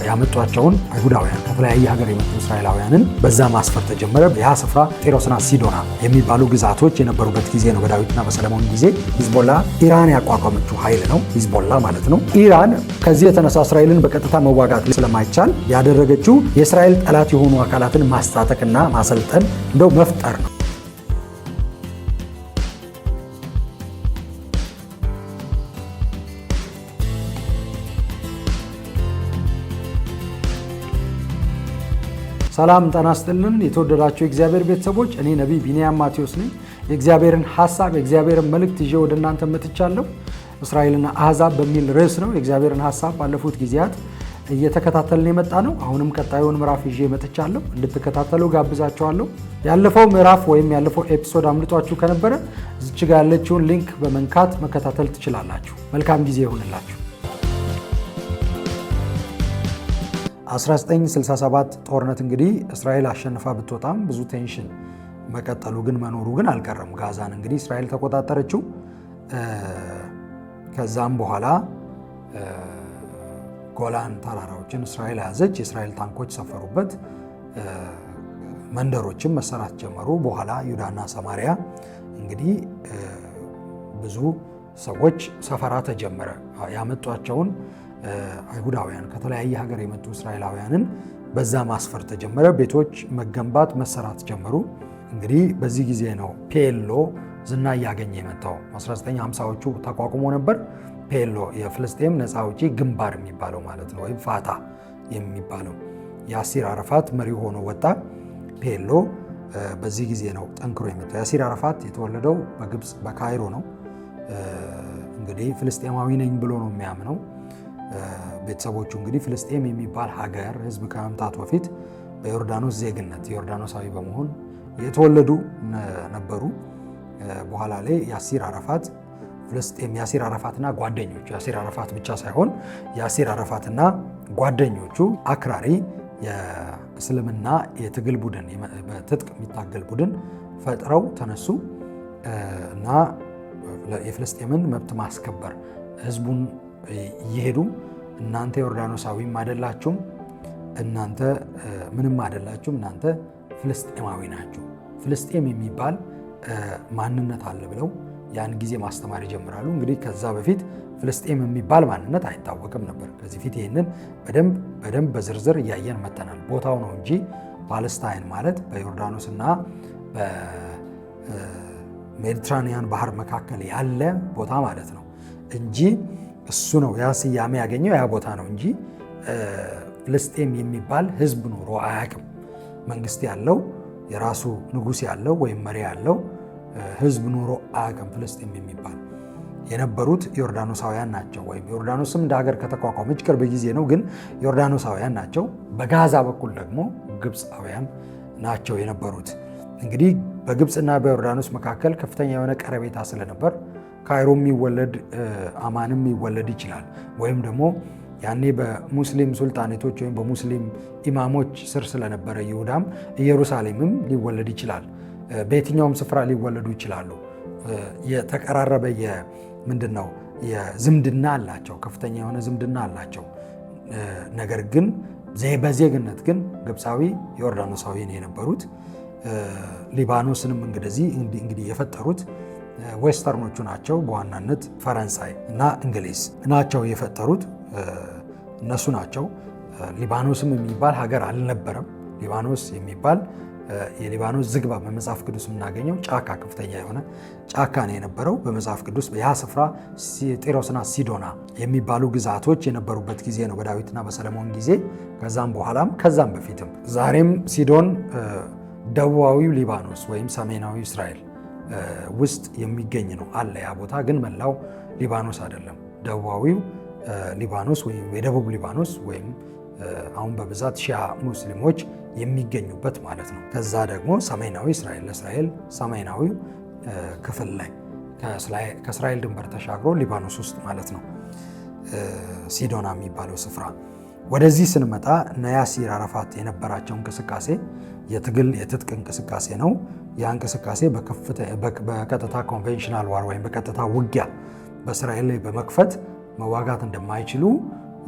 ያመጧቸውን አይሁዳውያን ከተለያየ ሀገር የመጡ እስራኤላውያንን በዛ ማስፈር ተጀመረ። ያ ስፍራ ጢሮስና ሲዶና የሚባሉ ግዛቶች የነበሩበት ጊዜ ነው። በዳዊትና በሰለሞን ጊዜ ሂዝቦላ ኢራን ያቋቋመችው ኃይል ነው። ሂዝቦላ ማለት ነው። ኢራን ከዚህ የተነሳ እስራኤልን በቀጥታ መዋጋት ስለማይቻል ያደረገችው የእስራኤል ጠላት የሆኑ አካላትን ማስታጠቅና ማሰልጠን እንደው መፍጠር ነው። ሰላም ጤና ይስጥልን የተወደዳችሁ የእግዚአብሔር ቤተሰቦች፣ እኔ ነቢይ ቢንያም ማቴዎስ ነኝ። የእግዚአብሔርን ሐሳብ የእግዚአብሔርን መልእክት ይዤ ወደ እናንተ መጥቻለሁ። እስራኤልና አሕዛብ በሚል ርዕስ ነው የእግዚአብሔርን ሐሳብ ባለፉት ጊዜያት እየተከታተልን የመጣ ነው። አሁንም ቀጣዩን ምዕራፍ ይዤ መጥቻለሁ። እንድትከታተሉ ጋብዛችኋለሁ። ያለፈው ምዕራፍ ወይም ያለፈው ኤፒሶድ አምልጧችሁ ከነበረ እዚች ጋር ያለችውን ሊንክ በመንካት መከታተል ትችላላችሁ። መልካም ጊዜ ይሁንላችሁ። 1967 ጦርነት እንግዲህ እስራኤል አሸንፋ ብትወጣም ብዙ ቴንሽን መቀጠሉ ግን መኖሩ ግን አልቀረም። ጋዛን እንግዲህ እስራኤል ተቆጣጠረችው። ከዛም በኋላ ጎላን ተራራዎችን እስራኤል ያዘች። የእስራኤል ታንኮች ሰፈሩበት። መንደሮችም መሰራት ጀመሩ። በኋላ ይሁዳና ሰማሪያ እንግዲህ ብዙ ሰዎች ሰፈራ ተጀመረ። ያመጧቸውን አይሁዳውያን ከተለያየ ሀገር የመጡ እስራኤላውያንን በዛ ማስፈር ተጀመረ። ቤቶች መገንባት መሰራት ጀመሩ። እንግዲህ በዚህ ጊዜ ነው ፒኤልኦ ዝና እያገኘ የመጣው። 1950ዎቹ ተቋቁሞ ነበር። ፒኤልኦ የፍልስጤም ነፃ አውጪ ግንባር የሚባለው ማለት ነው፣ ወይም ፋታ የሚባለው ያሲር አረፋት መሪ ሆኖ ወጣ። ፒኤልኦ በዚህ ጊዜ ነው ጠንክሮ የመጣው። ያሲር አረፋት የተወለደው በግብፅ በካይሮ ነው። እንግዲህ ፍልስጤማዊ ነኝ ብሎ ነው የሚያምነው። ቤተሰቦቹ እንግዲህ ፍልስጤም የሚባል ሀገር ህዝብ ከመምጣቱ በፊት በዮርዳኖስ ዜግነት ዮርዳኖሳዊ በመሆን የተወለዱ ነበሩ። በኋላ ላይ ያሲር አረፋት ፍልስጤም ያሲር አረፋትና ጓደኞቹ ያሲር አረፋት ብቻ ሳይሆን ያሲር አረፋትና ጓደኞቹ አክራሪ የእስልምና የትግል ቡድን በትጥቅ የሚታገል ቡድን ፈጥረው ተነሱ እና የፍልስጤምን መብት ማስከበር ህዝቡን እየሄዱ እናንተ ዮርዳኖሳዊም አይደላችሁም፣ እናንተ ምንም አይደላችሁም፣ እናንተ ፍልስጤማዊ ናችሁ፣ ፍልስጤም የሚባል ማንነት አለ ብለው ያን ጊዜ ማስተማር ይጀምራሉ። እንግዲህ ከዛ በፊት ፍልስጤም የሚባል ማንነት አይታወቅም ነበር። ከዚህ ፊት ይህንን በደንብ በዝርዝር እያየን መተናል። ቦታው ነው እንጂ ፓለስታይን ማለት በዮርዳኖስና በሜዲትራኒያን ባህር መካከል ያለ ቦታ ማለት ነው እንጂ እሱ ነው ያ ስያሜ ያገኘው ያ ቦታ ነው እንጂ ፍልስጤም የሚባል ህዝብ ኖሮ አያውቅም። መንግስት ያለው የራሱ ንጉስ ያለው ወይም መሪ ያለው ህዝብ ኖሮ አያውቅም። ፍልስጤም የሚባል የነበሩት ዮርዳኖሳውያን ናቸው። ወይም ዮርዳኖስም እንደ ሀገር ከተቋቋመች ቅርብ ጊዜ ነው፣ ግን ዮርዳኖሳውያን ናቸው። በጋዛ በኩል ደግሞ ግብፃውያን ናቸው የነበሩት። እንግዲህ በግብፅና በዮርዳኖስ መካከል ከፍተኛ የሆነ ቀረቤታ ስለነበር ካይሮ የሚወለድ አማንም ይወለድ ይችላል። ወይም ደግሞ ያኔ በሙስሊም ሱልጣኔቶች ወይም በሙስሊም ኢማሞች ስር ስለነበረ ይሁዳም ኢየሩሳሌምም ሊወለድ ይችላል። በየትኛውም ስፍራ ሊወለዱ ይችላሉ። የተቀራረበ ምንድነው የዝምድና አላቸው፣ ከፍተኛ የሆነ ዝምድና አላቸው። ነገር ግን በዜግነት ግን ግብፃዊ ዮርዳኖሳዊ ነው የነበሩት። ሊባኖስንም እንግዲህ የፈጠሩት ዌስተርኖቹ ናቸው። በዋናነት ፈረንሳይ እና እንግሊዝ ናቸው የፈጠሩት፣ እነሱ ናቸው። ሊባኖስም የሚባል ሀገር አልነበረም። ሊባኖስ የሚባል የሊባኖስ ዝግባ በመጽሐፍ ቅዱስ የምናገኘው ጫካ፣ ከፍተኛ የሆነ ጫካ ነው የነበረው በመጽሐፍ ቅዱስ። ያ ስፍራ ጢሮስና ሲዶና የሚባሉ ግዛቶች የነበሩበት ጊዜ ነው በዳዊትና በሰለሞን ጊዜ። ከዛም በኋላም ከዛም በፊትም ዛሬም ሲዶን ደቡባዊው ሊባኖስ ወይም ሰሜናዊ እስራኤል ውስጥ የሚገኝ ነው አለ። ያ ቦታ ግን መላው ሊባኖስ አይደለም። ደቡባዊው ሊባኖስ ወይም የደቡብ ሊባኖስ ወይም አሁን በብዛት ሺያ ሙስሊሞች የሚገኙበት ማለት ነው። ከዛ ደግሞ ሰሜናዊ እስራኤል ለእስራኤል ሰሜናዊው ክፍል ላይ ከእስራኤል ድንበር ተሻግሮ ሊባኖስ ውስጥ ማለት ነው ሲዶና የሚባለው ስፍራ። ወደዚህ ስንመጣ ያሲር አረፋት የነበራቸው እንቅስቃሴ የትጥቅ እንቅስቃሴ ነው። ያ እንቅስቃሴ በቀጥታ ኮንቬንሽናል ዋር ወይም በቀጥታ ውጊያ በእስራኤል ላይ በመክፈት መዋጋት እንደማይችሉ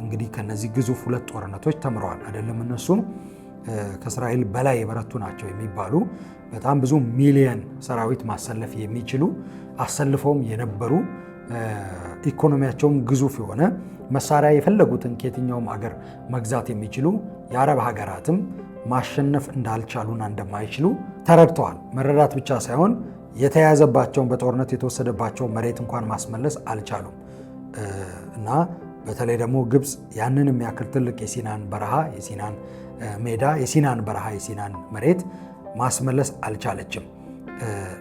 እንግዲህ ከነዚህ ግዙፍ ሁለት ጦርነቶች ተምረዋል አይደለም። እነሱም ከእስራኤል በላይ የበረቱ ናቸው የሚባሉ በጣም ብዙ ሚሊየን ሰራዊት ማሰለፍ የሚችሉ አሰልፈውም የነበሩ ኢኮኖሚያቸውም ግዙፍ የሆነ መሳሪያ የፈለጉትን ከየትኛውም አገር መግዛት የሚችሉ የአረብ ሀገራትም ማሸነፍ እንዳልቻሉና እንደማይችሉ ተረድተዋል። መረዳት ብቻ ሳይሆን የተያዘባቸውን በጦርነት የተወሰደባቸውን መሬት እንኳን ማስመለስ አልቻሉም እና በተለይ ደግሞ ግብፅ ያንን የሚያክል ትልቅ የሲናን በረሃ የሲናን ሜዳ የሲናን በረሃ የሲናን መሬት ማስመለስ አልቻለችም።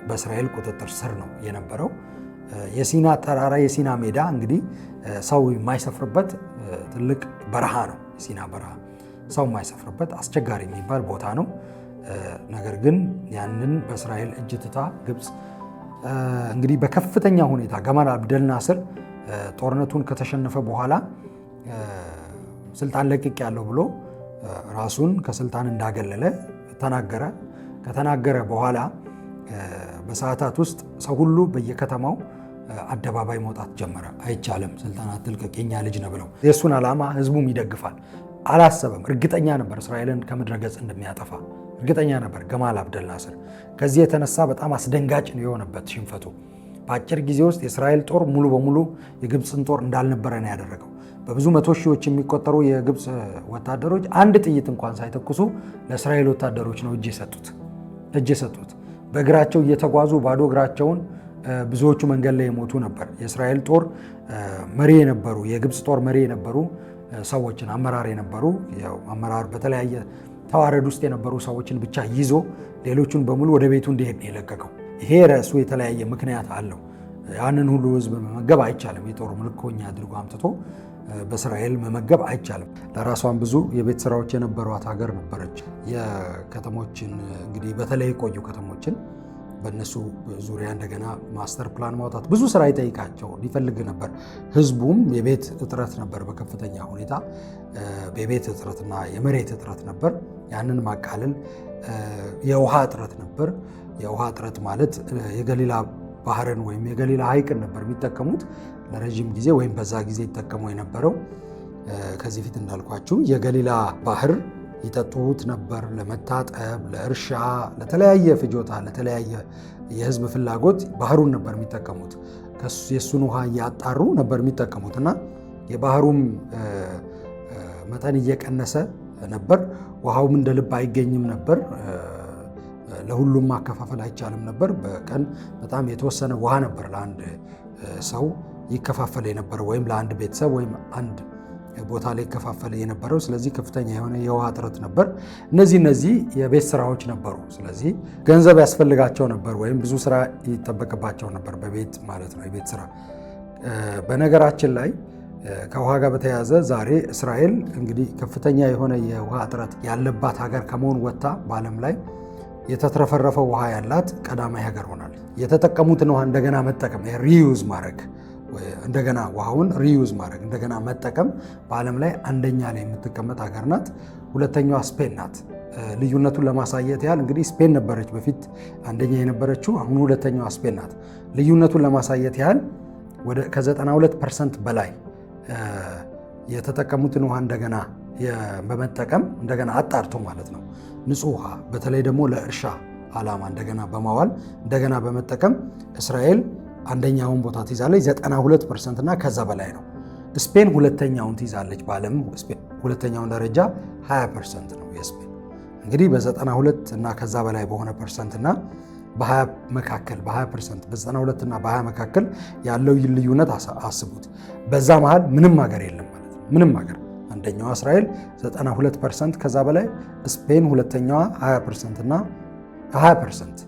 በእስራኤል ቁጥጥር ስር ነው የነበረው። የሲና ተራራ የሲና ሜዳ እንግዲህ ሰው የማይሰፍርበት ትልቅ በረሃ ነው። የሲና በረሃ ሰው የማይሰፍርበት አስቸጋሪ የሚባል ቦታ ነው። ነገር ግን ያንን በእስራኤል እጅ ትታ ግብፅ እንግዲህ በከፍተኛ ሁኔታ ገማል አብደል ናስር ጦርነቱን ከተሸነፈ በኋላ ስልጣን ለቅቅ ያለው ብሎ ራሱን ከስልጣን እንዳገለለ ተናገረ። ከተናገረ በኋላ በሰዓታት ውስጥ ሰው ሁሉ በየከተማው አደባባይ መውጣት ጀመረ። አይቻልም፣ ስልጣን አትልቀቅ፣ የኛ ልጅ ነው ብለው። የእሱን ዓላማ ህዝቡም ይደግፋል። አላሰበም። እርግጠኛ ነበር እስራኤልን ከምድረ ገጽ እንደሚያጠፋ እርግጠኛ ነበር ገማል አብደል ናስር። ከዚህ የተነሳ በጣም አስደንጋጭ ነው የሆነበት ሽንፈቱ። በአጭር ጊዜ ውስጥ የእስራኤል ጦር ሙሉ በሙሉ የግብፅን ጦር እንዳልነበረ ነው ያደረገው። በብዙ መቶ ሺዎች የሚቆጠሩ የግብፅ ወታደሮች አንድ ጥይት እንኳን ሳይተኩሱ ለእስራኤል ወታደሮች ነው እጅ የሰጡት። በእግራቸው እየተጓዙ ባዶ እግራቸውን ብዙዎቹ መንገድ ላይ የሞቱ ነበር። የእስራኤል ጦር መሪ የነበሩ የግብፅ ጦር መሪ የነበሩ ሰዎችን አመራር የነበሩ አመራር በተለያየ ተዋረድ ውስጥ የነበሩ ሰዎችን ብቻ ይዞ ሌሎቹን በሙሉ ወደ ቤቱ እንዲሄድ ነው የለቀቀው። ይሄ ራሱ የተለያየ ምክንያት አለው። ያንን ሁሉ ህዝብ መመገብ አይቻልም። የጦር ምልኮኛ አድርጎ አምጥቶ በእስራኤል መመገብ አይቻልም። ለራሷን ብዙ የቤት ስራዎች የነበሯት ሀገር ነበረች። የከተሞችን እንግዲህ በተለይ የቆዩ ከተሞችን በእነሱ ዙሪያ እንደገና ማስተር ፕላን ማውጣት ብዙ ስራ ይጠይቃቸው ሊፈልግ ነበር። ህዝቡም የቤት እጥረት ነበር፣ በከፍተኛ ሁኔታ የቤት እጥረትና የመሬት እጥረት ነበር። ያንን ማቃለል የውሃ እጥረት ነበር። የውሃ እጥረት ማለት የገሊላ ባህርን ወይም የገሊላ ሐይቅን ነበር የሚጠቀሙት ለረጅም ጊዜ፣ ወይም በዛ ጊዜ ይጠቀሙ የነበረው ከዚህ ፊት እንዳልኳችሁ የገሊላ ባህር ይጠጡት ነበር። ለመታጠብ፣ ለእርሻ፣ ለተለያየ ፍጆታ፣ ለተለያየ የህዝብ ፍላጎት ባህሩን ነበር የሚጠቀሙት። የእሱን ውሃ እያጣሩ ነበር የሚጠቀሙት እና የባህሩም መጠን እየቀነሰ ነበር። ውሃውም እንደ ልብ አይገኝም ነበር። ለሁሉም ማከፋፈል አይቻልም ነበር። በቀን በጣም የተወሰነ ውሃ ነበር ለአንድ ሰው ይከፋፈል የነበረው፣ ወይም ለአንድ ቤተሰብ ወይም አንድ ቦታ ላይ ይከፋፈል የነበረው። ስለዚህ ከፍተኛ የሆነ የውሃ እጥረት ነበር። እነዚህ የቤት ስራዎች ነበሩ። ስለዚህ ገንዘብ ያስፈልጋቸው ነበር፣ ወይም ብዙ ስራ ይጠበቅባቸው ነበር በቤት ማለት ነው፣ የቤት ስራ። በነገራችን ላይ ከውሃ ጋር በተያያዘ ዛሬ እስራኤል እንግዲህ ከፍተኛ የሆነ የውሃ እጥረት ያለባት ሀገር ከመሆን ወጥታ በዓለም ላይ የተትረፈረፈ ውሃ ያላት ቀዳማዊ ሀገር ሆናለች። የተጠቀሙትን ውሃ እንደገና መጠቀም ሪዩዝ ማድረግ እንደገና ውሃውን ሪዩዝ ማድረግ እንደገና መጠቀም በዓለም ላይ አንደኛ ላይ የምትቀመጥ ሀገር ናት። ሁለተኛዋ ስፔን ናት። ልዩነቱን ለማሳየት ያህል እንግዲህ ስፔን ነበረች በፊት አንደኛ የነበረችው፣ አሁን ሁለተኛዋ ስፔን ናት። ልዩነቱን ለማሳየት ያህል ከ92% በላይ የተጠቀሙትን ውሃ እንደገና በመጠቀም እንደገና አጣርቶ ማለት ነው ንጹህ ውሃ በተለይ ደግሞ ለእርሻ ዓላማ እንደገና በማዋል እንደገና በመጠቀም እስራኤል አንደኛውን ቦታ ትይዛለች። 92% እና ከዛ በላይ ነው። ስፔን ሁለተኛውን ትይዛለች። በዓለም ሁለተኛውን ደረጃ 20% ነው የስፔን። እንግዲህ በ92 እና ከዛ በላይ በሆነ ፐርሰንት እና በ20 መካከል በ20% በ92 እና በ20 መካከል ያለው ልዩነት አስቡት። በዛ መሃል ምንም ሀገር የለም ማለት ነው። ምንም ሀገር አንደኛዋ እስራኤል 92% ከዛ በላይ፣ ስፔን ሁለተኛዋ 20% እና 20%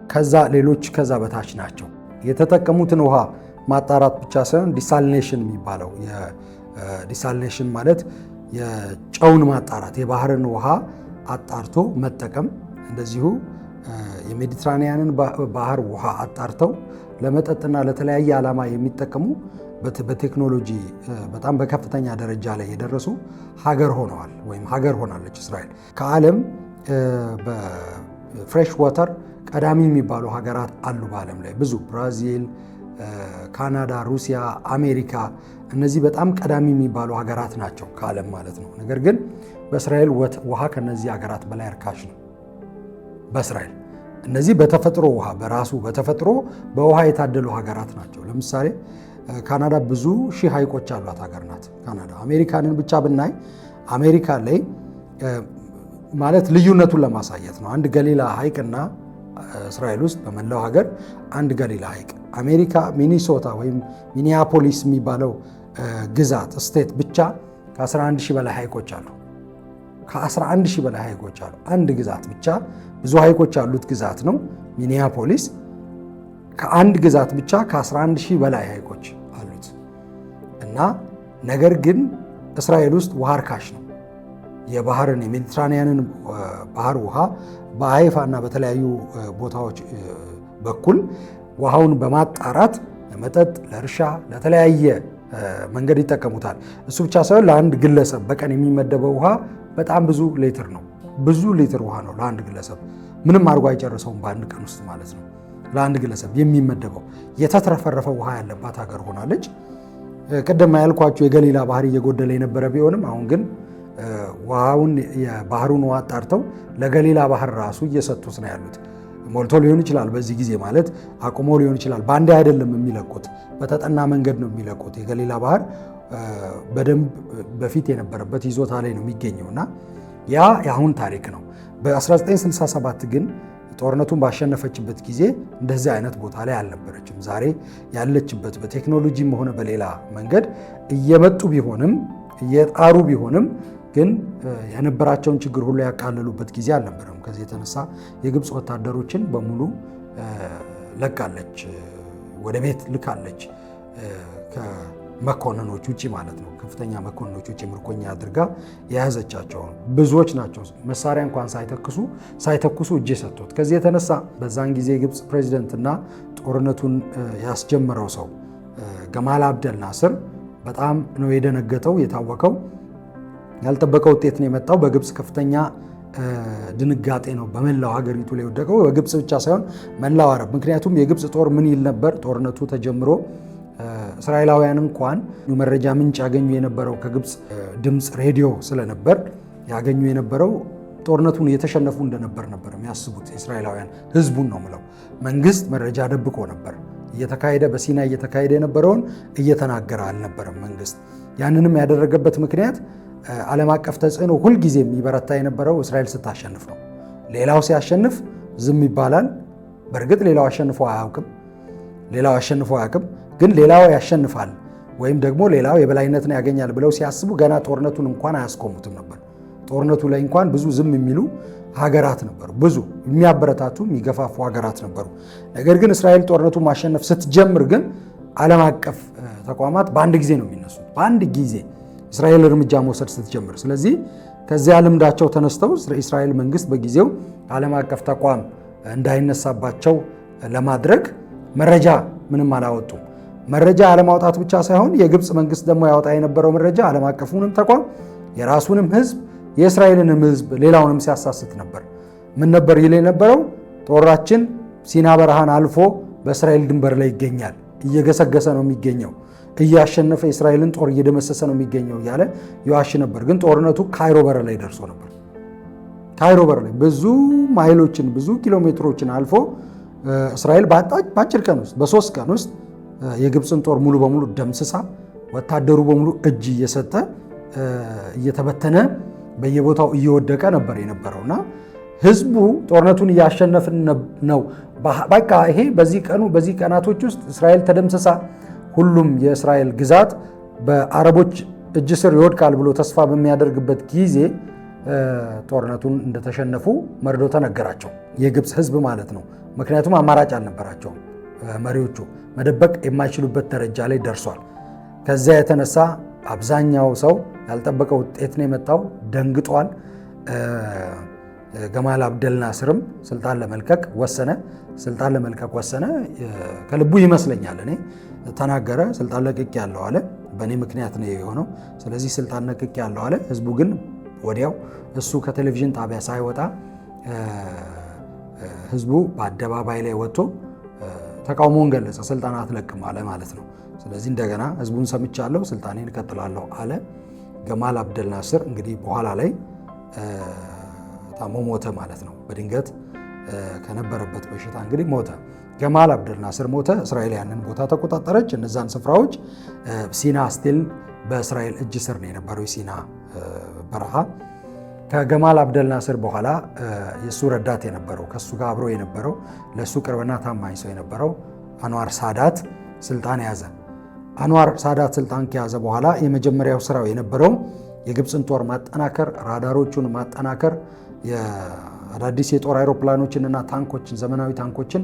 ከዛ ሌሎች ከዛ በታች ናቸው። የተጠቀሙትን ውሃ ማጣራት ብቻ ሳይሆን ዲሳሊኔሽን የሚባለው ዲሳሊኔሽን ማለት የጨውን ማጣራት የባህርን ውሃ አጣርቶ መጠቀም፣ እንደዚሁ የሜዲትራኒያንን ባህር ውሃ አጣርተው ለመጠጥና ለተለያየ ዓላማ የሚጠቀሙ በቴክኖሎጂ በጣም በከፍተኛ ደረጃ ላይ የደረሱ ሀገር ሆነዋል ወይም ሀገር ሆናለች እስራኤል። ከዓለም በፍሬሽ ዋተር ቀዳሚ የሚባሉ ሀገራት አሉ በዓለም ላይ ብዙ። ብራዚል፣ ካናዳ፣ ሩሲያ፣ አሜሪካ እነዚህ በጣም ቀዳሚ የሚባሉ ሀገራት ናቸው ከዓለም ማለት ነው። ነገር ግን በእስራኤል ውሃ ከነዚህ ሀገራት በላይ እርካሽ ነው። በእስራኤል እነዚህ በተፈጥሮ ውሃ በራሱ በተፈጥሮ በውሃ የታደሉ ሀገራት ናቸው። ለምሳሌ ካናዳ ብዙ ሺህ ሐይቆች ያሏት ሀገር ናት ካናዳ። አሜሪካንን ብቻ ብናይ አሜሪካ ላይ ማለት ልዩነቱን ለማሳየት ነው። አንድ ገሊላ ሐይቅና እስራኤል ውስጥ በመላው ሀገር አንድ ገሊላ ሐይቅ። አሜሪካ ሚኒሶታ ወይም ሚኒያፖሊስ የሚባለው ግዛት ስቴት ብቻ ከ11 ሺህ በላይ ሐይቆች አሉ። ከ11 ሺህ በላይ ሐይቆች አሉ። አንድ ግዛት ብቻ ብዙ ሐይቆች ያሉት ግዛት ነው ሚኒያፖሊስ። ከአንድ ግዛት ብቻ ከ11 ሺህ በላይ ሐይቆች አሉት እና ነገር ግን እስራኤል ውስጥ ውሃ ርካሽ ነው። የባህርን የሜዲትራኒያንን ባህር ውሃ በሀይፋ እና በተለያዩ ቦታዎች በኩል ውሃውን በማጣራት ለመጠጥ፣ ለእርሻ፣ ለተለያየ መንገድ ይጠቀሙታል። እሱ ብቻ ሳይሆን ለአንድ ግለሰብ በቀን የሚመደበው ውሃ በጣም ብዙ ሊትር ነው። ብዙ ሊትር ውሃ ነው ለአንድ ግለሰብ። ምንም አድርጎ አይጨርሰውም በአንድ ቀን ውስጥ ማለት ነው። ለአንድ ግለሰብ የሚመደበው የተትረፈረፈ ውሃ ያለባት ሀገር ሆናለች። ቅድም ያልኳቸው የገሊላ ባህር እየጎደለ የነበረ ቢሆንም አሁን ግን ውሃውን የባህሩን ውሃ አጣርተው ለገሊላ ባህር ራሱ እየሰጡት ነው ያሉት። ሞልቶ ሊሆን ይችላል በዚህ ጊዜ ማለት አቁሞ ሊሆን ይችላል። በአንዴ አይደለም የሚለቁት፣ በተጠና መንገድ ነው የሚለቁት። የገሊላ ባህር በደንብ በፊት የነበረበት ይዞታ ላይ ነው የሚገኘው እና ያ የአሁን ታሪክ ነው። በ1967 ግን ጦርነቱን ባሸነፈችበት ጊዜ እንደዚህ አይነት ቦታ ላይ አልነበረችም። ዛሬ ያለችበት በቴክኖሎጂም ሆነ በሌላ መንገድ እየመጡ ቢሆንም እየጣሩ ቢሆንም ግን የነበራቸውን ችግር ሁሉ ያቃለሉበት ጊዜ አልነበረም። ከዚህ የተነሳ የግብፅ ወታደሮችን በሙሉ ለቃለች፣ ወደ ቤት ልካለች። ከመኮንኖች ውጭ ማለት ነው፣ ከፍተኛ መኮንኖች ውጭ ምርኮኛ አድርጋ የያዘቻቸው ብዙዎች ናቸው። መሳሪያ እንኳን ሳይተኩሱ እጅ ሰጥቶት። ከዚህ የተነሳ በዛን ጊዜ የግብፅ ፕሬዚደንትና ጦርነቱን ያስጀመረው ሰው ገማል አብደል ናስር በጣም ነው የደነገጠው፣ የታወቀው። ያልጠበቀው ውጤት ነው የመጣው። በግብፅ ከፍተኛ ድንጋጤ ነው በመላው ሀገሪቱ ላይ ወደቀው። በግብፅ ብቻ ሳይሆን መላው አረብ። ምክንያቱም የግብፅ ጦር ምን ይል ነበር? ጦርነቱ ተጀምሮ እስራኤላውያን እንኳን መረጃ ምንጭ ያገኙ የነበረው ከግብፅ ድምፅ ሬዲዮ ስለነበር ያገኙ የነበረው ጦርነቱን የተሸነፉ እንደነበር ነበር የሚያስቡት እስራኤላውያን። ህዝቡን ነው ምለው። መንግስት መረጃ ደብቆ ነበር። እየተካሄደ በሲናይ እየተካሄደ የነበረውን እየተናገረ አልነበረም መንግስት። ያንንም ያደረገበት ምክንያት ዓለም አቀፍ ተጽዕኖ ሁልጊዜም ይበረታ የነበረው እስራኤል ስታሸንፍ ነው። ሌላው ሲያሸንፍ ዝም ይባላል። በእርግጥ ሌላው አሸንፎ አያውቅም። ግን ሌላው ያሸንፋል ወይም ደግሞ ሌላው የበላይነትን ያገኛል ብለው ሲያስቡ ገና ጦርነቱን እንኳን አያስቆሙትም ነበር። ጦርነቱ ላይ እንኳን ብዙ ዝም የሚሉ ሀገራት ነበሩ፣ ብዙ የሚያበረታቱ የሚገፋፉ ሀገራት ነበሩ። ነገር ግን እስራኤል ጦርነቱን ማሸነፍ ስትጀምር ግን ዓለም አቀፍ ተቋማት በአንድ ጊዜ ነው የሚነሱት። በአንድ ጊዜ እስራኤል እርምጃ መውሰድ ስትጀምር። ስለዚህ ከዚያ ልምዳቸው ተነስተው እስራኤል መንግስት በጊዜው ዓለም አቀፍ ተቋም እንዳይነሳባቸው ለማድረግ መረጃ ምንም አላወጡም። መረጃ አለማውጣት ብቻ ሳይሆን የግብፅ መንግስት ደግሞ ያወጣ የነበረው መረጃ ዓለም አቀፉንም ተቋም የራሱንም ህዝብ የእስራኤልንም ህዝብ ሌላውንም ሲያሳስት ነበር። ምን ነበር ይል የነበረው? ጦራችን ሲና በረሃን አልፎ በእስራኤል ድንበር ላይ ይገኛል፣ እየገሰገሰ ነው የሚገኘው፣ እያሸነፈ የእስራኤልን ጦር እየደመሰሰ ነው የሚገኘው እያለ ይዋሽ ነበር። ግን ጦርነቱ ካይሮ በር ላይ ደርሶ ነበር። ካይሮ በር ላይ ብዙ ማይሎችን ብዙ ኪሎ ሜትሮችን አልፎ እስራኤል በአጭር ቀን ውስጥ በ3 ቀን ውስጥ የግብፅን ጦር ሙሉ በሙሉ ደምስሳ ወታደሩ በሙሉ እጅ እየሰጠ እየተበተነ በየቦታው እየወደቀ ነበር የነበረውና ህዝቡ ጦርነቱን እያሸነፍን ነው፣ በቃ ይሄ በዚህ ቀናቶች ውስጥ እስራኤል ተደምስሳ ሁሉም የእስራኤል ግዛት በአረቦች እጅ ስር ይወድቃል ብሎ ተስፋ በሚያደርግበት ጊዜ ጦርነቱን እንደተሸነፉ መርዶ ተነገራቸው፣ የግብፅ ህዝብ ማለት ነው። ምክንያቱም አማራጭ አልነበራቸውም። መሪዎቹ መደበቅ የማይችሉበት ደረጃ ላይ ደርሷል። ከዚያ የተነሳ አብዛኛው ሰው ያልጠበቀ ውጤት ነው የመጣው፣ ደንግጧል። ገማል አብደል ናስርም ስልጣን ለመልቀቅ ወሰነ። ከልቡ ይመስለኛል። እኔ ተናገረ፣ ስልጣን ለቅቄ ያለው አለ። በእኔ ምክንያት ነው የሆነው፣ ስለዚህ ስልጣን ለቅቄ ያለው አለ። ህዝቡ ግን ወዲያው እሱ ከቴሌቪዥን ጣቢያ ሳይወጣ ህዝቡ በአደባባይ ላይ ወጥቶ ተቃውሞውን ገለጸ። ስልጣን አትለቅም አለ ማለት ነው። ስለዚህ እንደገና ህዝቡን ሰምቻለሁ፣ ስልጣኔን እቀጥላለሁ አለ። ገማል አብደል ናስር እንግዲህ በኋላ ላይ ታሞ ሞተ ማለት ነው። በድንገት ከነበረበት በሽታ እንግዲህ ሞተ። ገማል አብደል ናስር ሞተ። እስራኤል ያንን ቦታ ተቆጣጠረች። እነዛን ስፍራዎች ሲና ስቲል በእስራኤል እጅ ስር ነው የነበረው የሲና በረሃ። ከገማል አብደል ናስር በኋላ የሱ ረዳት የነበረው ከሱ ጋር አብሮ የነበረው ለሱ ቅርብና ታማኝ ሰው የነበረው አንዋር ሳዳት ስልጣን ያዘ። አንዋር ሳዳት ስልጣን ከያዘ በኋላ የመጀመሪያው ስራው የነበረው የግብፅን ጦር ማጠናከር፣ ራዳሮቹን ማጠናከር፣ አዳዲስ የጦር አይሮፕላኖችንና ታንኮችን ዘመናዊ ታንኮችን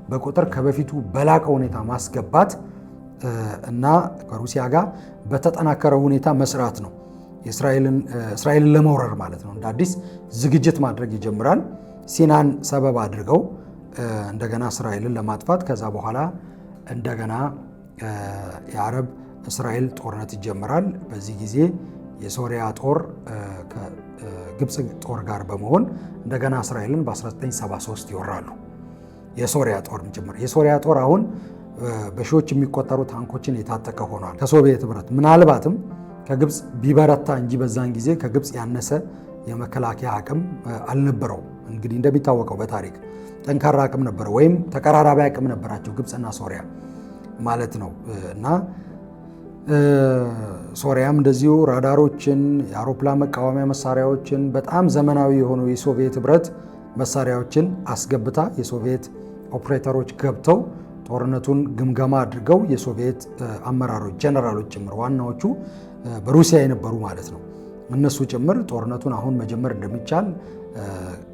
በቁጥር ከበፊቱ በላቀ ሁኔታ ማስገባት እና ከሩሲያ ጋር በተጠናከረ ሁኔታ መስራት ነው። እስራኤልን ለመውረር ማለት ነው። እንደ አዲስ ዝግጅት ማድረግ ይጀምራል። ሲናን ሰበብ አድርገው እንደገና እስራኤልን ለማጥፋት ከዛ በኋላ እንደገና የአረብ እስራኤል ጦርነት ይጀምራል። በዚህ ጊዜ የሶሪያ ጦር ከግብፅ ጦር ጋር በመሆን እንደገና እስራኤልን በ1973 ይወራሉ። የሶሪያ ጦር ጭምር። የሶሪያ ጦር አሁን በሺዎች የሚቆጠሩ ታንኮችን የታጠቀ ሆኗል። ከሶቪየት ህብረት ምናልባትም ከግብፅ ቢበረታ እንጂ በዛን ጊዜ ከግብፅ ያነሰ የመከላከያ አቅም አልነበረው። እንግዲህ እንደሚታወቀው በታሪክ ጠንካራ አቅም ነበረው፣ ወይም ተቀራራቢ አቅም ነበራቸው ግብፅና ሶሪያ ማለት ነው። እና ሶሪያም እንደዚሁ ራዳሮችን፣ የአውሮፕላን መቃወሚያ መሳሪያዎችን፣ በጣም ዘመናዊ የሆኑ የሶቪየት ህብረት መሳሪያዎችን አስገብታ የሶቪየት ኦፕሬተሮች ገብተው ጦርነቱን ግምገማ አድርገው የሶቪየት አመራሮች ጀነራሎች ጭምር ዋናዎቹ በሩሲያ የነበሩ ማለት ነው እነሱ ጭምር ጦርነቱን አሁን መጀመር እንደሚቻል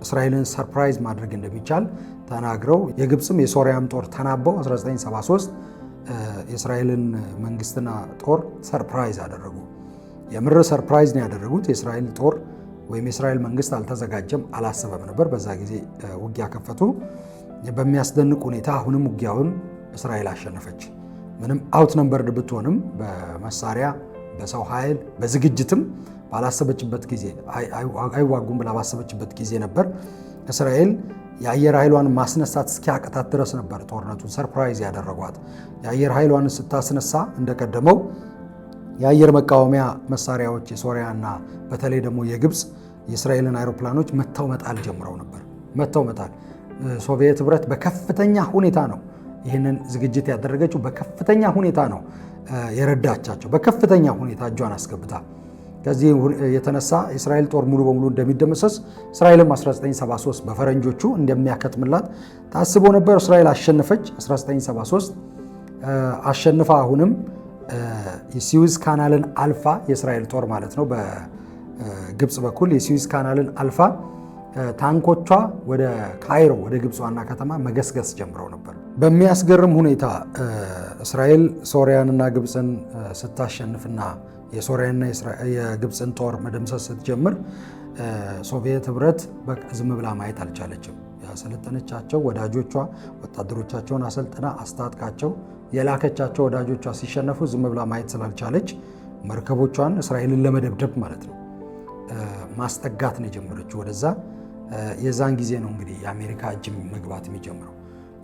እስራኤልን ሰርፕራይዝ ማድረግ እንደሚቻል ተናግረው የግብፅም የሶሪያም ጦር ተናበው 1973 የእስራኤልን መንግስትና ጦር ሰርፕራይዝ አደረጉ። የምር ሰርፕራይዝ ነው ያደረጉት። የእስራኤል ጦር ወይም የእስራኤል መንግስት አልተዘጋጀም፣ አላሰበም ነበር። በዛ ጊዜ ውጊያ ከፈቱ። በሚያስደንቅ ሁኔታ አሁንም ውጊያውን እስራኤል አሸነፈች። ምንም አውት ነምበርድ ብትሆንም በመሳሪያ በሰው ኃይል በዝግጅትም ባላሰበችበት ጊዜ አይዋጉም ብላ ባሰበችበት ጊዜ ነበር እስራኤል የአየር ኃይሏን ማስነሳት እስኪያቅታት ድረስ ነበር ጦርነቱን ሰርፕራይዝ ያደረጓት። የአየር ኃይሏን ስታስነሳ እንደቀደመው የአየር መቃወሚያ መሳሪያዎች የሶሪያና በተለይ ደግሞ የግብፅ የእስራኤልን አይሮፕላኖች መተው መጣል ጀምረው ነበር። መተው መጣል ሶቪየት ህብረት በከፍተኛ ሁኔታ ነው ይህንን ዝግጅት ያደረገችው። በከፍተኛ ሁኔታ ነው የረዳቻቸው። በከፍተኛ ሁኔታ እጇን አስገብታ ከዚህ የተነሳ የእስራኤል ጦር ሙሉ በሙሉ እንደሚደመሰስ እስራኤልም 1973 በፈረንጆቹ እንደሚያከትምላት ታስቦ ነበር። እስራኤል አሸነፈች። 1973 አሸንፋ አሁንም የስዊዝ ካናልን አልፋ የእስራኤል ጦር ማለት ነው በግብፅ በኩል የስዊዝ ካናልን አልፋ ታንኮቿ ወደ ካይሮ ወደ ግብፅ ዋና ከተማ መገስገስ ጀምረው ነበር። በሚያስገርም ሁኔታ እስራኤል ሶሪያንና ግብፅን ስታሸንፍና የሶሪያና የግብፅን ጦር መደምሰስ ስትጀምር ሶቪየት ህብረት ዝም ብላ ማየት አልቻለችም። ያሰለጠነቻቸው ወዳጆቿ ወታደሮቻቸውን አሰልጥና አስታጥቃቸው የላከቻቸው ወዳጆቿ ሲሸነፉ ዝም ብላ ማየት ስላልቻለች መርከቦቿን እስራኤልን ለመደብደብ ማለት ነው ማስጠጋት ነው የጀመረችው ወደዛ። የዛን ጊዜ ነው እንግዲህ የአሜሪካ እጅ መግባት የሚጀምረው።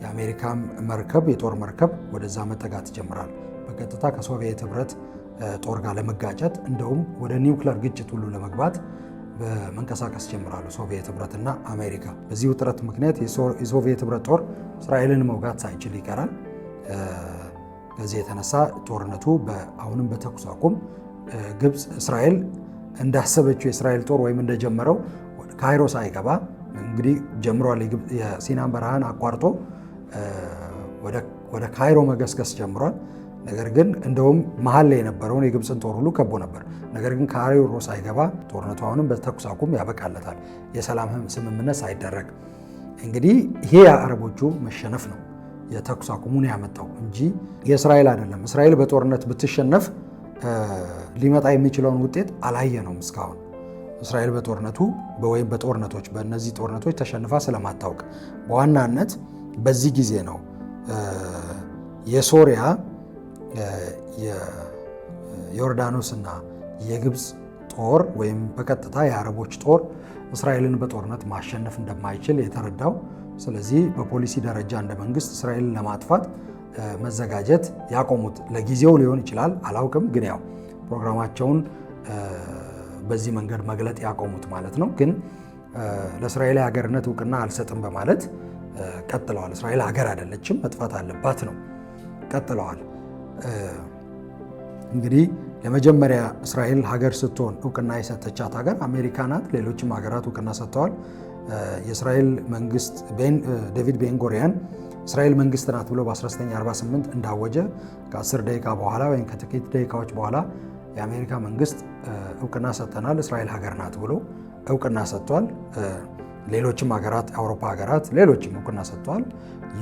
የአሜሪካም መርከብ የጦር መርከብ ወደዛ መጠጋት ይጀምራል። በቀጥታ ከሶቪየት ህብረት ጦር ጋር ለመጋጨት እንደውም ወደ ኒውክለር ግጭት ሁሉ ለመግባት በመንቀሳቀስ ጀምራሉ ሶቪየት ህብረትና አሜሪካ። በዚህ ውጥረት ምክንያት የሶቪየት ህብረት ጦር እስራኤልን መውጋት ሳይችል ይቀራል። ከዚህ የተነሳ ጦርነቱ አሁንም በተኩስ አቁም ግብፅ እስራኤል እንዳሰበችው የእስራኤል ጦር ወይም እንደጀመረው ካይሮ ሳይገባ እንግዲህ ጀምሯል። የሲናን በረሃን አቋርጦ ወደ ካይሮ መገስገስ ጀምሯል። ነገር ግን እንደውም መሀል ላይ የነበረውን የግብፅን ጦር ሁሉ ከቦ ነበር። ነገር ግን ካይሮ ሳይገባ ጦርነቱ አሁንም በተኩስ አቁም ያበቃለታል፣ የሰላም ስምምነት ሳይደረግ። እንግዲህ ይሄ የአረቦቹ መሸነፍ ነው የተኩስ አቁሙን ያመጣው እንጂ የእስራኤል አይደለም። እስራኤል በጦርነት ብትሸነፍ ሊመጣ የሚችለውን ውጤት አላየነውም እስካሁን። እስራኤል በጦርነቱ ወይም በጦርነቶች በእነዚህ ጦርነቶች ተሸንፋ ስለማታውቅ በዋናነት በዚህ ጊዜ ነው የሶሪያ የዮርዳኖስና የግብፅ ጦር ወይም በቀጥታ የአረቦች ጦር እስራኤልን በጦርነት ማሸነፍ እንደማይችል የተረዳው ስለዚህ በፖሊሲ ደረጃ እንደ መንግስት እስራኤልን ለማጥፋት መዘጋጀት ያቆሙት ለጊዜው ሊሆን ይችላል አላውቅም፣ ግን ያው ፕሮግራማቸውን በዚህ መንገድ መግለጥ ያቆሙት ማለት ነው። ግን ለእስራኤል ሀገርነት እውቅና አልሰጥም በማለት ቀጥለዋል። እስራኤል ሀገር አይደለችም፣ መጥፋት አለባት ነው ቀጥለዋል። እንግዲህ ለመጀመሪያ እስራኤል ሀገር ስትሆን እውቅና የሰጠቻት ሀገር አሜሪካ ናት። ሌሎችም ሀገራት እውቅና ሰጥተዋል። የእስራኤል መንግስት ዴቪድ ቤንጎሪያን እስራኤል መንግስት ናት ብሎ በ1948 እንዳወጀ ከ10 ደቂቃ በኋላ ወይም ከጥቂት ደቂቃዎች በኋላ የአሜሪካ መንግስት እውቅና ሰጥተናል እስራኤል ሀገር ናት ብሎ እውቅና ሰጥቷል። ሌሎችም ሀገራት የአውሮፓ ሀገራት ሌሎችም እውቅና ሰጥተዋል፣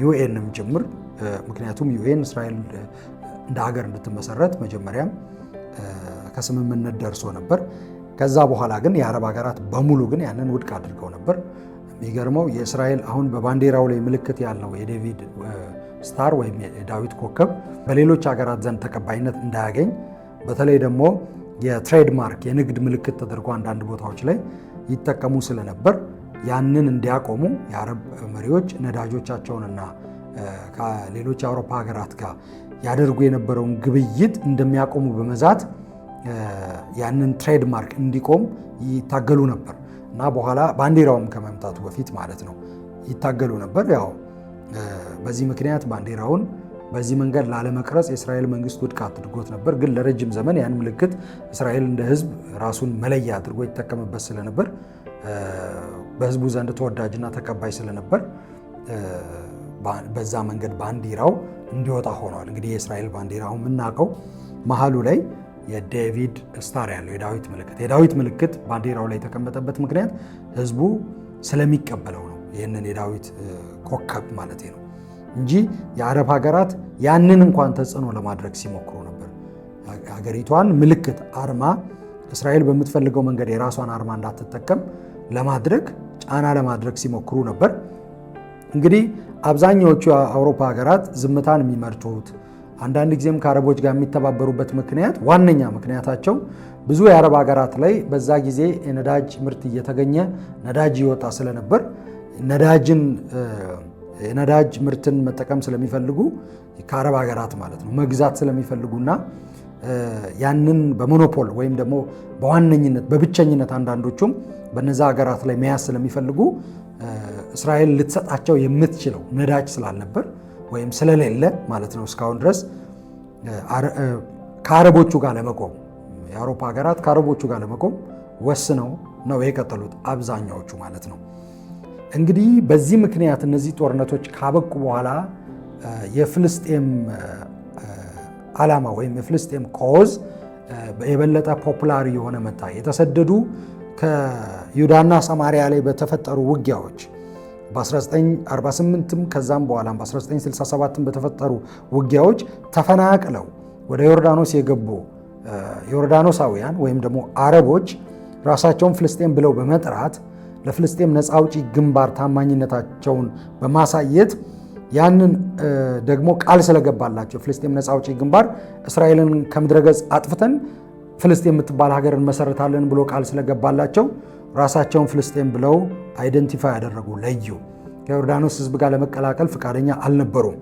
ዩኤንም ጭምር። ምክንያቱም ዩኤን እስራኤል እንደ ሀገር እንድትመሰረት መጀመሪያም ከስምምነት ደርሶ ነበር። ከዛ በኋላ ግን የአረብ ሀገራት በሙሉ ግን ያንን ውድቅ አድርገው ነበር። የሚገርመው የእስራኤል አሁን በባንዲራው ላይ ምልክት ያለው የዴቪድ ስታር ወይም የዳዊት ኮከብ በሌሎች ሀገራት ዘንድ ተቀባይነት እንዳያገኝ በተለይ ደግሞ የትሬድማርክ የንግድ ምልክት ተደርጎ አንዳንድ ቦታዎች ላይ ይጠቀሙ ስለነበር ያንን እንዲያቆሙ የአረብ መሪዎች ነዳጆቻቸውንና ከሌሎች የአውሮፓ ሀገራት ጋር ያደርጉ የነበረውን ግብይት እንደሚያቆሙ በመዛት ያንን ትሬድማርክ እንዲቆም ይታገሉ ነበር እና በኋላ ባንዲራውም ከመምጣቱ በፊት ማለት ነው ይታገሉ ነበር። ያው በዚህ ምክንያት ባንዲራውን በዚህ መንገድ ላለመቅረጽ የእስራኤል መንግስት ውድቅ አድርጎት ነበር። ግን ለረጅም ዘመን ያን ምልክት እስራኤል እንደ ህዝብ ራሱን መለያ አድርጎ ይጠቀምበት ስለነበር በህዝቡ ዘንድ ተወዳጅና ተቀባይ ስለነበር በዛ መንገድ ባንዲራው እንዲወጣ ሆኗል። እንግዲህ የእስራኤል ባንዲራው የምናውቀው መሀሉ ላይ የዴቪድ ስታር ያለው የዳዊት ምልክት ባንዲራው ላይ የተቀመጠበት ምክንያት ህዝቡ ስለሚቀበለው ነው። ይህንን የዳዊት ኮከብ ማለት ነው እንጂ የአረብ ሀገራት ያንን እንኳን ተጽዕኖ ለማድረግ ሲሞክሩ ነበር። ሀገሪቷን ምልክት አርማ እስራኤል በምትፈልገው መንገድ የራሷን አርማ እንዳትጠቀም ለማድረግ ጫና ለማድረግ ሲሞክሩ ነበር። እንግዲህ አብዛኛዎቹ የአውሮፓ ሀገራት ዝምታን የሚመርጡት አንዳንድ ጊዜም ከአረቦች ጋር የሚተባበሩበት ምክንያት ዋነኛ ምክንያታቸው ብዙ የአረብ ሀገራት ላይ በዛ ጊዜ የነዳጅ ምርት እየተገኘ ነዳጅ ይወጣ ስለነበር የነዳጅ ምርትን መጠቀም ስለሚፈልጉ ከአረብ ሀገራት ማለት ነው መግዛት ስለሚፈልጉና ያንን በሞኖፖል ወይም ደግሞ በዋነኝነት በብቸኝነት አንዳንዶቹም በነዛ ሀገራት ላይ መያዝ ስለሚፈልጉ እስራኤል ልትሰጣቸው የምትችለው ነዳጅ ስላልነበር ወይም ስለሌለ ማለት ነው እስካሁን ድረስ ከአረቦቹ ጋር ለመቆም የአውሮፓ ሀገራት ከአረቦቹ ጋር ለመቆም ወስነው ነው የቀጠሉት አብዛኛዎቹ ማለት ነው። እንግዲህ በዚህ ምክንያት እነዚህ ጦርነቶች ካበቁ በኋላ የፍልስጤም ዓላማ ወይም የፍልስጤም ኮዝ የበለጠ ፖፑላር የሆነ መጣ። የተሰደዱ ከይሁዳና ሰማሪያ ላይ በተፈጠሩ ውጊያዎች በ1948ም ከዛም በኋላም በ1967ም በተፈጠሩ ውጊያዎች ተፈናቅለው ወደ ዮርዳኖስ የገቡ ዮርዳኖሳውያን ወይም ደግሞ አረቦች ራሳቸውን ፍልስጤም ብለው በመጥራት ለፍልስጤም ነፃ አውጪ ግንባር ታማኝነታቸውን በማሳየት ያንን ደግሞ ቃል ስለገባላቸው ፍልስጤም ነፃ አውጪ ግንባር እስራኤልን ከምድረገጽ አጥፍተን ፍልስጤም የምትባል ሀገር እንመሰርታለን ብሎ ቃል ስለገባላቸው ራሳቸውን ፍልስጤም ብለው አይደንቲፋይ ያደረጉ ለዩ። ከዮርዳኖስ ሕዝብ ጋር ለመቀላቀል ፈቃደኛ አልነበሩም።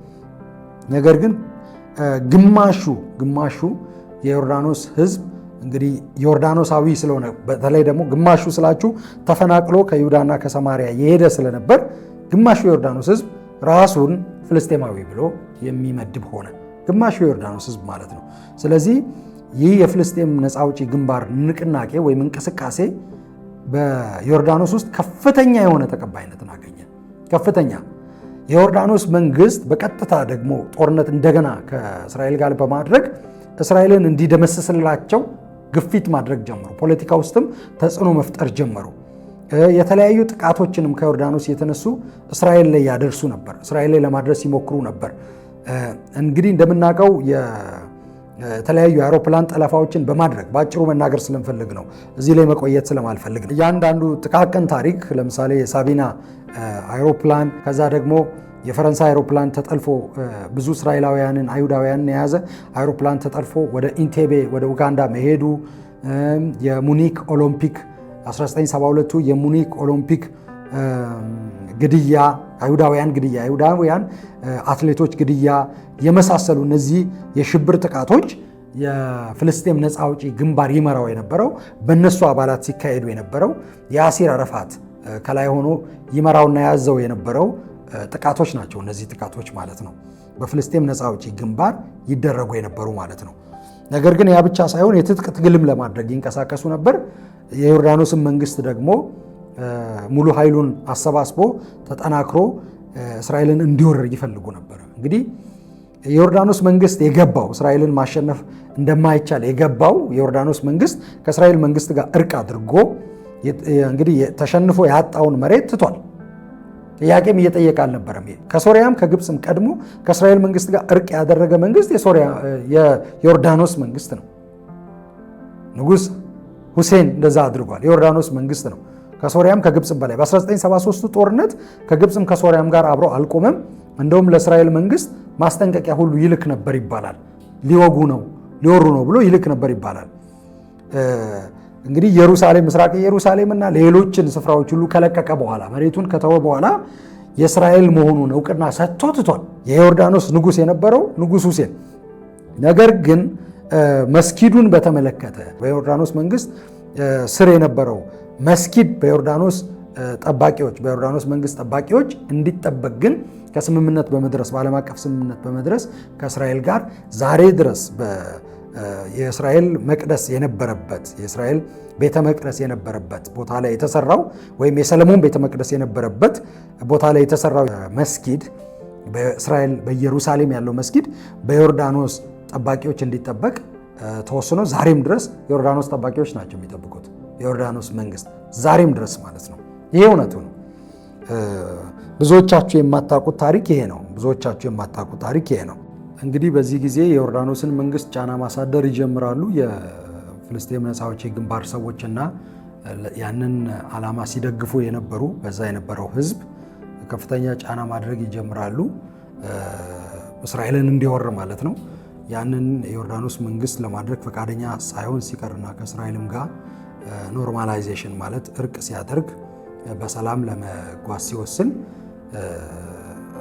ነገር ግን ግማሹ የዮርዳኖስ ሕዝብ እንግዲህ ዮርዳኖሳዊ ስለሆነ በተለይ ደግሞ ግማሹ ስላችሁ ተፈናቅሎ ከይሁዳና ከሰማሪያ የሄደ ስለነበር ግማሹ የዮርዳኖስ ሕዝብ ራሱን ፍልስጤማዊ ብሎ የሚመድብ ሆነ። ግማሹ የዮርዳኖስ ሕዝብ ማለት ነው። ስለዚህ ይህ የፍልስጤም ነፃ አውጪ ግንባር ንቅናቄ ወይም እንቅስቃሴ በዮርዳኖስ ውስጥ ከፍተኛ የሆነ ተቀባይነትን አገኘ። ከፍተኛ የዮርዳኖስ መንግስት በቀጥታ ደግሞ ጦርነት እንደገና ከእስራኤል ጋር በማድረግ እስራኤልን እንዲደመስስላቸው ግፊት ማድረግ ጀመሩ። ፖለቲካ ውስጥም ተጽዕኖ መፍጠር ጀመሩ። የተለያዩ ጥቃቶችንም ከዮርዳኖስ የተነሱ እስራኤል ላይ ያደርሱ ነበር። እስራኤል ላይ ለማድረስ ይሞክሩ ነበር። እንግዲህ እንደምናውቀው የተለያዩ የአውሮፕላን ጠለፋዎችን በማድረግ በአጭሩ መናገር ስለምፈልግ ነው፣ እዚህ ላይ መቆየት ስለማልፈልግ ነው። እያንዳንዱ ጥቃቅን ታሪክ ለምሳሌ የሳቢና አይሮፕላን፣ ከዛ ደግሞ የፈረንሳይ አይሮፕላን ተጠልፎ ብዙ እስራኤላውያንን አይሁዳውያንን የያዘ አይሮፕላን ተጠልፎ ወደ ኢንቴቤ ወደ ኡጋንዳ መሄዱ፣ የሙኒክ ኦሎምፒክ 1972 የሙኒክ ኦሎምፒክ ግድያ፣ አይሁዳውያን ግድያ፣ አይሁዳውያን አትሌቶች ግድያ የመሳሰሉ እነዚህ የሽብር ጥቃቶች የፍልስጤም ነፃ አውጪ ግንባር ይመራው የነበረው በእነሱ አባላት ሲካሄዱ የነበረው የያሲር አረፋት ከላይ ሆኖ ይመራውና ያዘው የነበረው ጥቃቶች ናቸው። እነዚህ ጥቃቶች ማለት ነው በፍልስጤም ነፃ አውጪ ግንባር ይደረጉ የነበሩ ማለት ነው። ነገር ግን ያ ብቻ ሳይሆን የትጥቅ ትግልም ለማድረግ ይንቀሳቀሱ ነበር። የዮርዳኖስን መንግስት ደግሞ ሙሉ ኃይሉን አሰባስቦ ተጠናክሮ እስራኤልን እንዲወረር ይፈልጉ ነበር። እንግዲህ የዮርዳኖስ መንግስት የገባው እስራኤልን ማሸነፍ እንደማይቻል የገባው የዮርዳኖስ መንግስት ከእስራኤል መንግስት ጋር እርቅ አድርጎ እንግዲህ ተሸንፎ ያጣውን መሬት ትቷል። ጥያቄም እየጠየቀ አልነበረም። ከሶሪያም ከግብፅም ቀድሞ ከእስራኤል መንግስት ጋር እርቅ ያደረገ መንግስት የዮርዳኖስ መንግስት ነው። ንጉሥ ሁሴን እንደዛ አድርጓል። የዮርዳኖስ መንግስት ነው። ከሶሪያም ከግብፅም በላይ በ1973 ጦርነት ከግብፅም ከሶሪያም ጋር አብሮ አልቆመም። እንደውም ለእስራኤል መንግስት ማስጠንቀቂያ ሁሉ ይልክ ነበር ይባላል። ሊወጉ ነው ሊወሩ ነው ብሎ ይልክ ነበር ይባላል። እንግዲህ ኢየሩሳሌም፣ ምስራቅ ኢየሩሳሌም እና ሌሎችን ስፍራዎች ሁሉ ከለቀቀ በኋላ መሬቱን ከተወ በኋላ የእስራኤል መሆኑን እውቅና ሰጥቶ ትቷል። የዮርዳኖስ ንጉሥ የነበረው ንጉሥ ሁሴን። ነገር ግን መስጊዱን በተመለከተ በዮርዳኖስ መንግስት ስር የነበረው መስጊድ በዮርዳኖስ መንግስት ጠባቂዎች እንዲጠበቅ ግን ከስምምነት በመድረስ በዓለም አቀፍ ስምምነት በመድረስ ከእስራኤል ጋር ዛሬ ድረስ የእስራኤል መቅደስ የነበረበት የእስራኤል ቤተ መቅደስ የነበረበት ቦታ ላይ የተሰራው ወይም የሰለሞን ቤተ መቅደስ የነበረበት ቦታ ላይ የተሰራው መስጊድ በእስራኤል በኢየሩሳሌም ያለው መስጊድ በዮርዳኖስ ጠባቂዎች እንዲጠበቅ ተወስኖ ዛሬም ድረስ የዮርዳኖስ ጠባቂዎች ናቸው የሚጠብቁት። የዮርዳኖስ መንግስት ዛሬም ድረስ ማለት ነው። ይሄ እውነቱ ነው። ብዙዎቻችሁ የማታውቁት ታሪክ ይሄ ነው። እንግዲህ በዚህ ጊዜ የዮርዳኖስን መንግስት ጫና ማሳደር ይጀምራሉ የፍልስጤም ነፃ አውጪ ግንባር ሰዎችና ያንን ዓላማ ሲደግፉ የነበሩ በዛ የነበረው ህዝብ ከፍተኛ ጫና ማድረግ ይጀምራሉ። እስራኤልን እንዲወር ማለት ነው። ያንን የዮርዳኖስ መንግስት ለማድረግ ፈቃደኛ ሳይሆን ሲቀርና ከእስራኤልም ጋር ኖርማላይዜሽን ማለት እርቅ ሲያደርግ በሰላም ለመጓዝ ሲወስን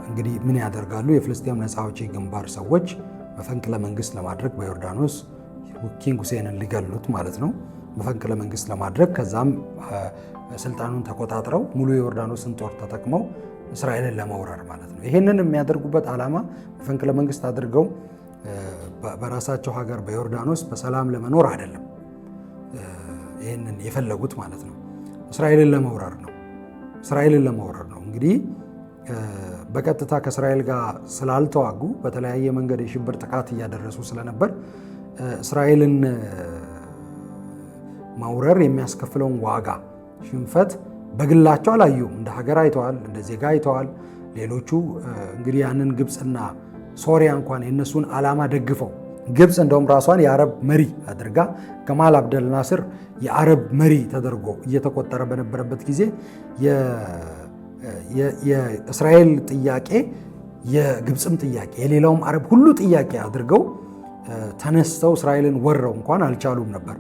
እንግዲህ ምን ያደርጋሉ? የፍልስጤም ነፃ አውጪ ግንባር ሰዎች መፈንቅለ መንግስት ለማድረግ በዮርዳኖስ ኪንግ ሁሴንን ሊገሉት ማለት ነው መፈንቅለ መንግስት ለማድረግ ከዛም ስልጣኑን ተቆጣጥረው ሙሉ የዮርዳኖስን ጦር ተጠቅመው እስራኤልን ለመውረር ማለት ነው። ይህንን የሚያደርጉበት ዓላማ መፈንቅለ መንግስት አድርገው በራሳቸው ሀገር በዮርዳኖስ በሰላም ለመኖር አይደለም። ይህንን የፈለጉት ማለት ነው እስራኤልን ለመውረር ነው። እንግዲህ በቀጥታ ከእስራኤል ጋር ስላልተዋጉ በተለያየ መንገድ የሽብር ጥቃት እያደረሱ ስለነበር እስራኤልን መውረር የሚያስከፍለውን ዋጋ ሽንፈት በግላቸው አላዩም። እንደ ሀገር አይተዋል፣ እንደ ዜጋ አይተዋል። ሌሎቹ እንግዲህ ያንን ግብፅና ሶሪያ እንኳን የእነሱን ዓላማ ደግፈው ግብፅ እንደውም ራሷን የአረብ መሪ አድርጋ ገማል አብደል ናስር የአረብ መሪ ተደርጎ እየተቆጠረ በነበረበት ጊዜ የእስራኤል ጥያቄ የግብፅም ጥያቄ የሌላውም አረብ ሁሉ ጥያቄ አድርገው ተነስተው እስራኤልን ወረው እንኳን አልቻሉም ነበር።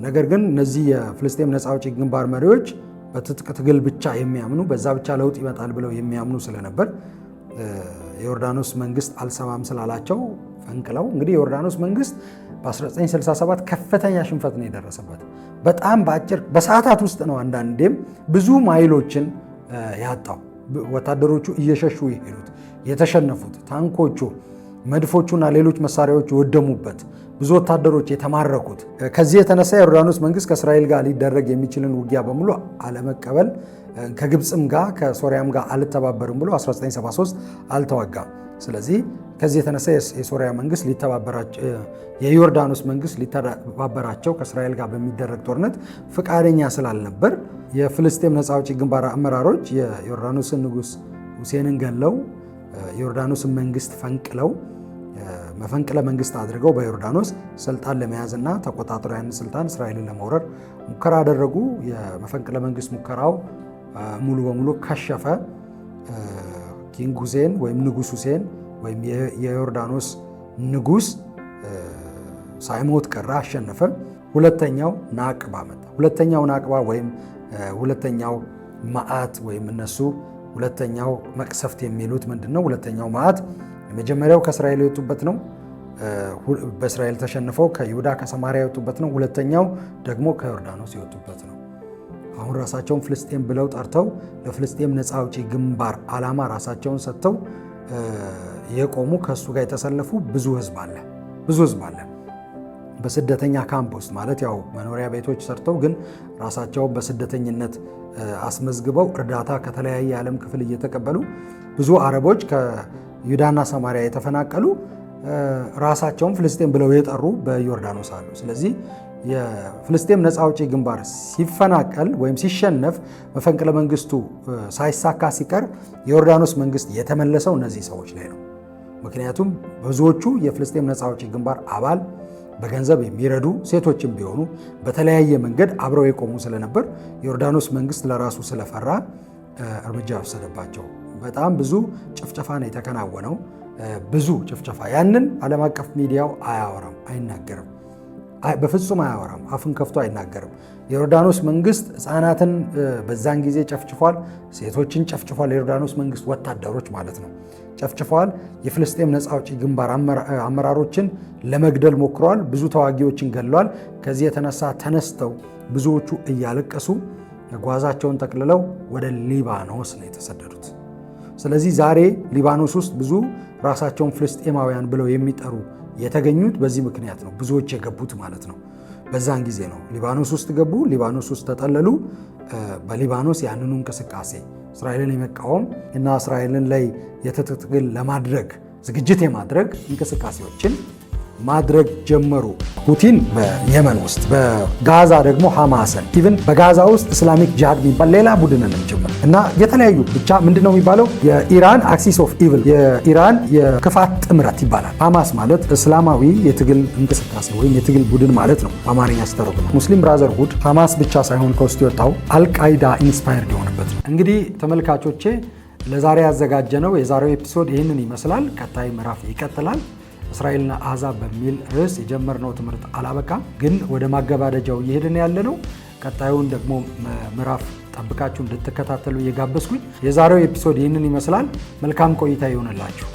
ነገር ግን እነዚህ የፍልስጤም ነፃ አውጪ ግንባር መሪዎች በትጥቅ ትግል ብቻ የሚያምኑ በዛ ብቻ ለውጥ ይመጣል ብለው የሚያምኑ ስለነበር የዮርዳኖስ መንግስት አልሰማም ስላላቸው ፈንቅለው እንግዲህ የዮርዳኖስ መንግስት በ1967 ከፍተኛ ሽንፈት ነው የደረሰበት። በጣም በሰዓታት ውስጥ ነው አንዳንዴም ብዙ ማይሎችን ያጣው። ወታደሮቹ እየሸሹ የሄዱት የተሸነፉት፣ ታንኮቹ፣ መድፎቹና ሌሎች መሳሪያዎች የወደሙበት፣ ብዙ ወታደሮች የተማረኩት። ከዚህ የተነሳ የዮርዳኖስ መንግስት ከእስራኤል ጋር ሊደረግ የሚችልን ውጊያ በሙሉ አለመቀበል፣ ከግብፅም ጋር ከሶሪያም ጋር አልተባበርም ብሎ 1973 አልተዋጋም። ስለዚህ ከዚህ የተነሳ የሶሪያ መንግስት የዮርዳኖስ መንግስት ሊተባበራቸው ከእስራኤል ጋር በሚደረግ ጦርነት ፈቃደኛ ስላልነበር የፍልስጤም ነፃ አውጪ ግንባር አመራሮች የዮርዳኖስን ንጉሥ ሁሴንን ገለው የዮርዳኖስን መንግስት ፈንቅለው መፈንቅለ መንግስት አድርገው በዮርዳኖስ ስልጣን ለመያዝና ተቆጣጥረው ያንን ስልጣን እስራኤልን ለመውረር ሙከራ አደረጉ። የመፈንቅለ መንግስት ሙከራው ሙሉ በሙሉ ከሸፈ። ኪንግ ሁሴን ወይም ንጉሥ ሁሴን ወይም የዮርዳኖስ ንጉሥ ሳይሞት ቀረ፣ አሸነፈ። ሁለተኛው ናቅባ መጣ። ሁለተኛው ናቅባ ወይም ሁለተኛው መዓት ወይም እነሱ ሁለተኛው መቅሰፍት የሚሉት ምንድነው? ሁለተኛው መዓት የመጀመሪያው ከእስራኤል የወጡበት ነው። በእስራኤል ተሸንፈው ከይሁዳ ከሰማሪያ የወጡበት ነው። ሁለተኛው ደግሞ ከዮርዳኖስ የወጡበት ነው። አሁን ራሳቸውን ፍልስጤም ብለው ጠርተው ለፍልስጤም ነፃ አውጪ ግንባር ዓላማ ራሳቸውን ሰጥተው የቆሙ ከእሱ ጋር የተሰለፉ ብዙ ህዝብ አለ። በስደተኛ ካምፕ ውስጥ ማለት ያው መኖሪያ ቤቶች ሰርተው ግን ራሳቸውን በስደተኝነት አስመዝግበው እርዳታ ከተለያየ የዓለም ክፍል እየተቀበሉ ብዙ አረቦች ከይሁዳና ሰማሪያ የተፈናቀሉ ራሳቸውን ፍልስጤም ብለው የጠሩ በዮርዳኖስ አሉ። ስለዚህ የፍልስጤም ነፃ አውጪ ግንባር ሲፈናቀል ወይም ሲሸነፍ መፈንቅለ መንግስቱ ሳይሳካ ሲቀር የዮርዳኖስ መንግስት የተመለሰው እነዚህ ሰዎች ላይ ነው። ምክንያቱም ብዙዎቹ የፍልስጤም ነፃ አውጪ ግንባር አባል በገንዘብ የሚረዱ ሴቶችም ቢሆኑ በተለያየ መንገድ አብረው የቆሙ ስለነበር የዮርዳኖስ መንግስት ለራሱ ስለፈራ እርምጃ ወሰደባቸው። በጣም ብዙ ጭፍጨፋ ነው የተከናወነው። ብዙ ጭፍጨፋ። ያንን ዓለም አቀፍ ሚዲያው አያወራም፣ አይናገርም፣ በፍጹም አያወራም፣ አፍን ከፍቶ አይናገርም። የዮርዳኖስ መንግስት ህፃናትን በዛን ጊዜ ጨፍጭፏል፣ ሴቶችን ጨፍጭፏል። የዮርዳኖስ መንግስት ወታደሮች ማለት ነው ጨፍጭፈዋል። የፍልስጤም ነፃ አውጪ ግንባር አመራሮችን ለመግደል ሞክረዋል። ብዙ ተዋጊዎችን ገድለዋል። ከዚህ የተነሳ ተነስተው ብዙዎቹ እያለቀሱ ጓዛቸውን ጠቅልለው ወደ ሊባኖስ ነው የተሰደዱት። ስለዚህ ዛሬ ሊባኖስ ውስጥ ብዙ ራሳቸውን ፍልስጤማውያን ብለው የሚጠሩ የተገኙት በዚህ ምክንያት ነው። ብዙዎች የገቡት ማለት ነው። በዛን ጊዜ ነው ሊባኖስ ውስጥ ገቡ፣ ሊባኖስ ውስጥ ተጠለሉ። በሊባኖስ ያንኑ እንቅስቃሴ እስራኤልን የመቃወም እና እስራኤልን ላይ የትጥቅ ትግል ለማድረግ ዝግጅት የማድረግ እንቅስቃሴዎችን ማድረግ ጀመሩ። ፑቲን በየመን ውስጥ፣ በጋዛ ደግሞ ሐማስን፣ ኢቭን በጋዛ ውስጥ እስላሚክ ጂሃድ የሚባል ሌላ ቡድንንም ጭምር እና የተለያዩ ብቻ ምንድነው የሚባለው የኢራን አክሲስ ኦፍ ኢቭል፣ የኢራን የክፋት ጥምረት ይባላል። ሐማስ ማለት እስላማዊ የትግል እንቅስቃሴ ወይም የትግል ቡድን ማለት ነው በአማርኛ ሲተረጎም። ሙስሊም ብራዘርሁድ ሐማስ ብቻ ሳይሆን ከውስጥ የወጣው አልቃይዳ ኢንስፓየርድ የሆነበት ነው። እንግዲህ ተመልካቾቼ ለዛሬ ያዘጋጀነው የዛሬው ኤፒሶድ ይህንን ይመስላል። ቀጣይ ምዕራፍ ይቀጥላል። እስራኤልና አሕዛብ በሚል ርዕስ የጀመርነው ትምህርት አላበቃም፣ ግን ወደ ማገባደጃው እየሄድን ያለነው። ቀጣዩን ደግሞ ምዕራፍ ጠብቃችሁ እንድትከታተሉ እየጋበዝኩኝ የዛሬው ኤፒሶድ ይህንን ይመስላል። መልካም ቆይታ ይሆንላችሁ።